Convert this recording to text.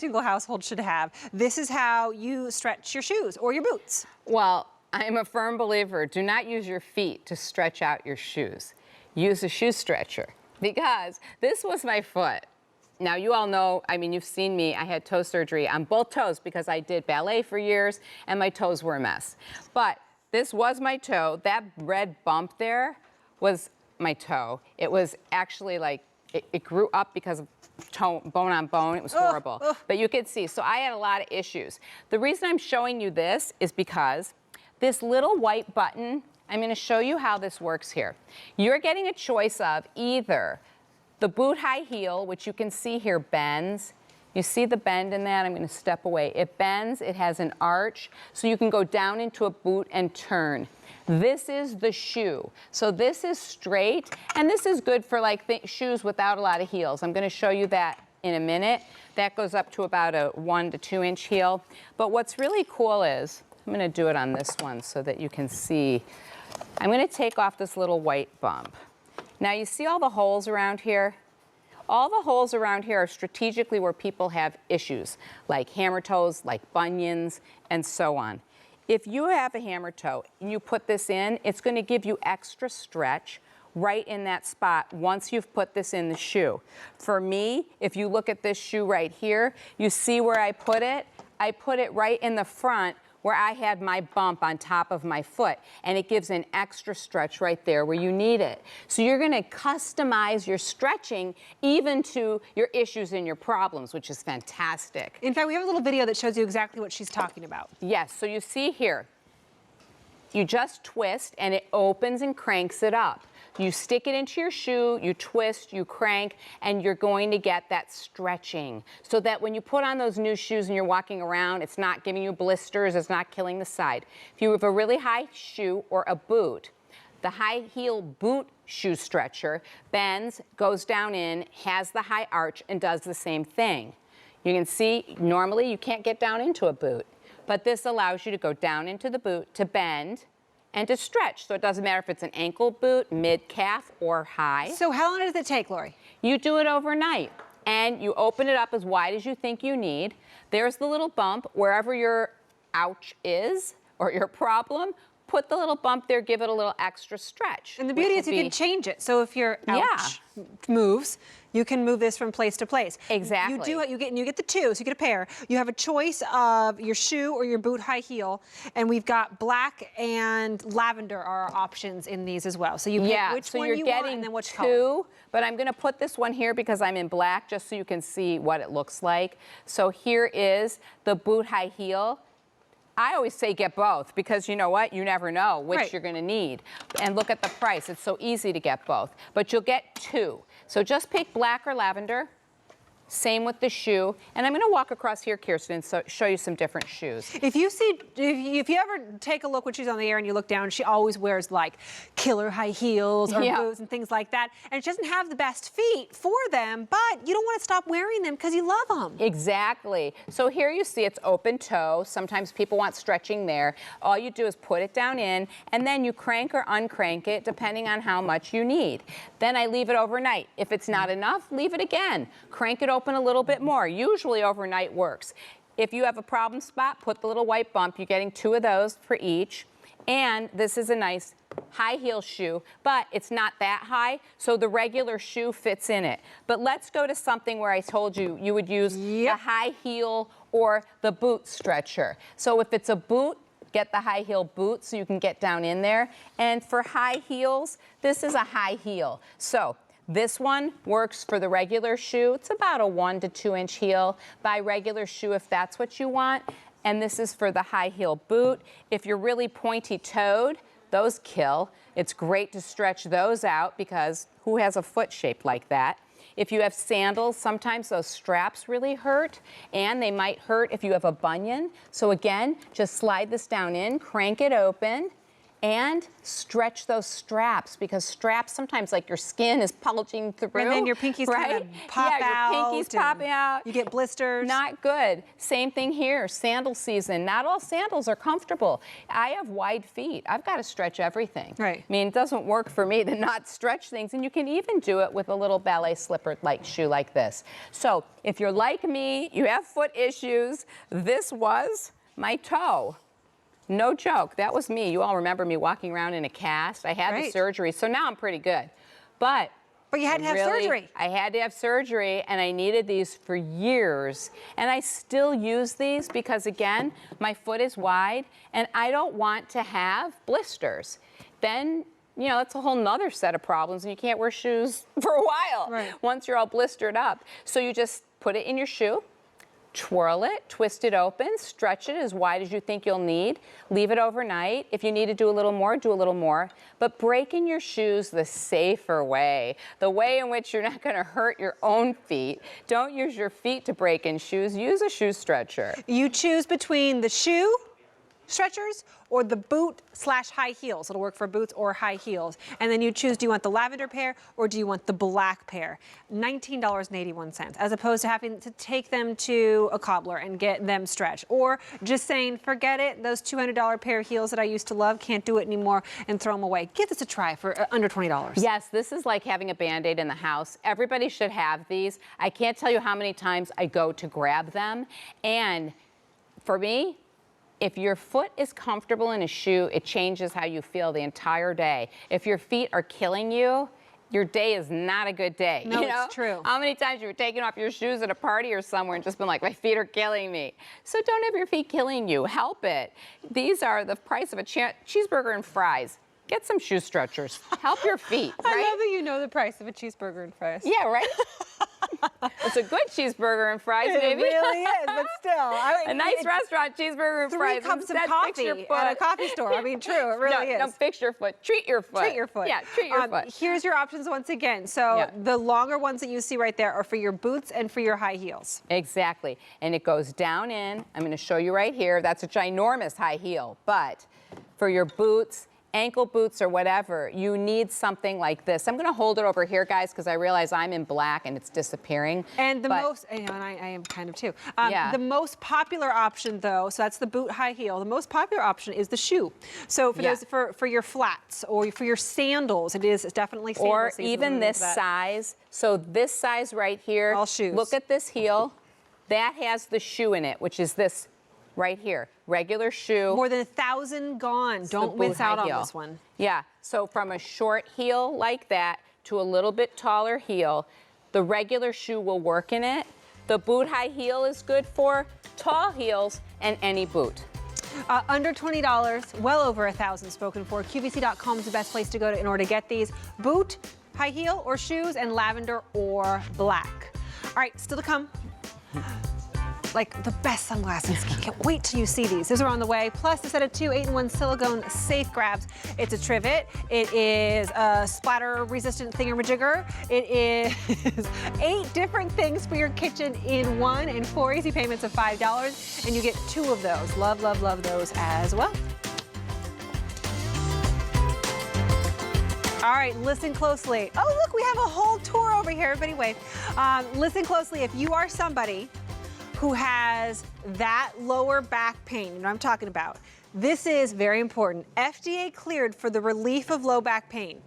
Single household should have. This is how you stretch your shoes or your boots. Well, I'm a firm believer, do not use your feet to stretch out your shoes. Use a shoe stretcher, because this was my foot. Now, you all know, I mean, you've seen me, I had toe surgery on both toes because I did ballet for years and my toes were a mess. But this was my toe. That red bump there was my toe. It was actually like, it grew up because of bone on bone. It was horrible. But you could see, so I had a lot of issues. The reason I'm showing you this is because this little white button, I'm going to show you how this works here. You're getting a choice of either the boot high heel, which you can see here bends. You see the bend in that? I'm going to step away. It bends, it has an arch, so you can go down into a boot and turn. This is the shoe. So this is straight, and this is good for like shoes without a lot of heels. I'm going to show you that in a minute. That goes up to about a 1 to 2 inch heel. But what's really cool is, I'm going to do it on this one so that you can see. I'm going to take off this little white bump. Now you see all the holes around here? All the holes around here are strategically where people have issues, like hammer toes, like bunions, and so on. If you have a hammer toe and you put this in, it's going to give you extra stretch right in that spot once you've put this in the shoe. For me, if you look at this shoe right here, you see where I put it? I put it right in the front where I had my bump on top of my foot, and it gives an extra stretch right there where you need it. So you're going to customize your stretching even to your issues and your problems, which is fantastic. In fact, we have a little video that shows you exactly what she's talking about. Yes, so you see here, you just twist and it opens and cranks it up. You stick it into your shoe, you twist, you crank, and you're going to get that stretching so that when you put on those new shoes and you're walking around, it's not giving you blisters, it's not killing the side. If you have a really high shoe or a boot, the high heel boot shoe stretcher bends, goes down in, has the high arch, and does the same thing. You can see, normally you can't get down into a boot, but this allows you to go down into the boot, to bend, and to stretch. So it doesn't matter if it's an ankle boot, mid-calf, or high. So how long does it take, Lori? You do it overnight, and you open it up as wide as you think you need. There's the little bump. Wherever your ouch is, or your problem, put the little bump there, give it a little extra stretch. And the beauty is you can change it. So if your ouch moves, you can move this from place to place. Exactly. You get the two, so you get a pair. You have a choice of your shoe or your boot high heel, and we've got black and lavender are our options in these as well. So you pick which one you want and then which color. But I'm going to put this one here because I'm in black just so you can see what it looks like. So here is the boot high heel. I always say get both because you know what? You never know which you're going to need. And look at the price. It's so easy to get both. But you'll get two. So just pick black or lavender. Same with the shoe. And I'm going to walk across here, Kirsten, and show you some different shoes. If you ever take a look when she's on the air and you look down, she always wears like killer high heels or boots and things like that. And she doesn't have the best feet for them, but you don't want to stop wearing them because you love them. Exactly. So here you see it's open toe. Sometimes people want stretching there. All you do is put it down in, and then you crank or uncrank it depending on how much you need. Then I leave it overnight. If it's not enough, leave it again. Crank it open a little bit more. Usually overnight works. If you have a problem spot, put the little white bump. You're getting 2 of those for each. And this is a nice high heel shoe, but it's not that high, so the regular shoe fits in it. But let's go to something where I told you you would use the high heel or the boot stretcher. So if it's a boot, get the high heel boot so you can get down in there. And for high heels, this is a high heel. So this one works for the regular shoe. It's about a 1 to 2 inch heel. Buy regular shoe if that's what you want. And this is for the high heel boot. If you're really pointy-toed, those kill. It's great to stretch those out because who has a foot shaped like that? If you have sandals, sometimes those straps really hurt, and they might hurt if you have a bunion. So again, just slide this down in, crank it open, And stretch those straps, because straps sometimes, like, your skin is bulging through. And then your pinkies right? kind of pop out. Yeah, your pinkies popping out. You get blisters. Not good. Same thing here, sandal season. Not all sandals are comfortable. I have wide feet. I've got to stretch everything. Right. I mean, it doesn't work for me to not stretch things, and you can even do it with a little ballet slipper-like shoe like this. So if you're like me, you have foot issues, this was my toe. No joke, that was me. You all remember me walking around in a cast. I had the surgery, so now I'm pretty good. But you had to have surgery. I had to have surgery, and I needed these for years. And I still use these because, again, my foot is wide, and I don't want to have blisters. Then, you know, that's a whole nother set of problems, and you can't wear shoes for a while once you're all blistered up. So you just put it in your shoe, twirl it, twist it open, stretch it as wide as you think you'll need, leave it overnight. If you need to do a little more, do a little more. But break in your shoes the safer way, the way in which you're not going to hurt your own feet. Don't use your feet to break in shoes. Use a shoe stretcher. You choose between the shoe stretchers or the boot/high heels. It'll work for boots or high heels. And then you choose, do you want the lavender pair or do you want the black pair? $19.81, as opposed to having to take them to a cobbler and get them stretched. Or just saying, forget it, those $200 pair of heels that I used to love, can't do it anymore, and throw them away. Give this a try for under $20. Yes, this is like having a Band-Aid in the house. Everybody should have these. I can't tell you how many times I go to grab them. And for me, if your foot is comfortable in a shoe, it changes how you feel the entire day. If your feet are killing you, your day is not a good day. No, you know? it's true. How many times you've taken off your shoes at a party or somewhere and just been like, my feet are killing me. So don't have your feet killing you. Help it. These are the price of a cheeseburger and fries. Get some shoe stretchers. Help your feet, right? I love that you know the price of a cheeseburger and fries. Yeah, right? It's a good cheeseburger and fries, baby. It really is, but still. A nice restaurant cheeseburger and fries. 3 cups of Instead, coffee fix your foot. at a coffee store. I mean, true, it really is. No, fix your foot. Treat your foot. Treat your foot. Yeah, treat your foot. Here's your options once again. So the longer ones that you see right there are for your boots and for your high heels. Exactly. And it goes down in. I'm going to show you right here. That's a ginormous high heel. But for your boots, ankle boots or whatever, you need something like this. I'm going to hold it over here, guys, because I realize I'm in black and it's disappearing. And the most, you know, and I am kind of too. The most popular option, though, so that's the boot high heel. The most popular option is the shoe. So for those for your flats or for your sandals, it is definitely sandal or season. even this size. So this size right here. All shoes. Look at this heel. That has the shoe in it, which is this right here. Regular shoe. More than 1,000 gone. Don't miss out on this one. Yeah, so from a short heel like that to a little bit taller heel, the regular shoe will work in it. The boot high heel is good for tall heels and any boot. Under $20, well over 1,000 spoken for. QVC.com is the best place to go in order to get these. Boot, high heel, or shoes, and lavender or black. All right, still to come. Like the best sunglasses. Can't wait till you see these. These are on the way. Plus a set of 2 8-in-1 silicone safe grabs. It's a trivet. It is a splatter resistant thingamajigger. It is 8 different things for your kitchen in one and 4 easy payments of $5. And you get 2 of those. Love, love, love those as well. All right, listen closely. Oh, look, we have a whole tour over here. Everybody wave. Listen closely. If you are somebody who has that lower back pain, you know what I'm talking about. This is very important. FDA cleared for the relief of low back pain.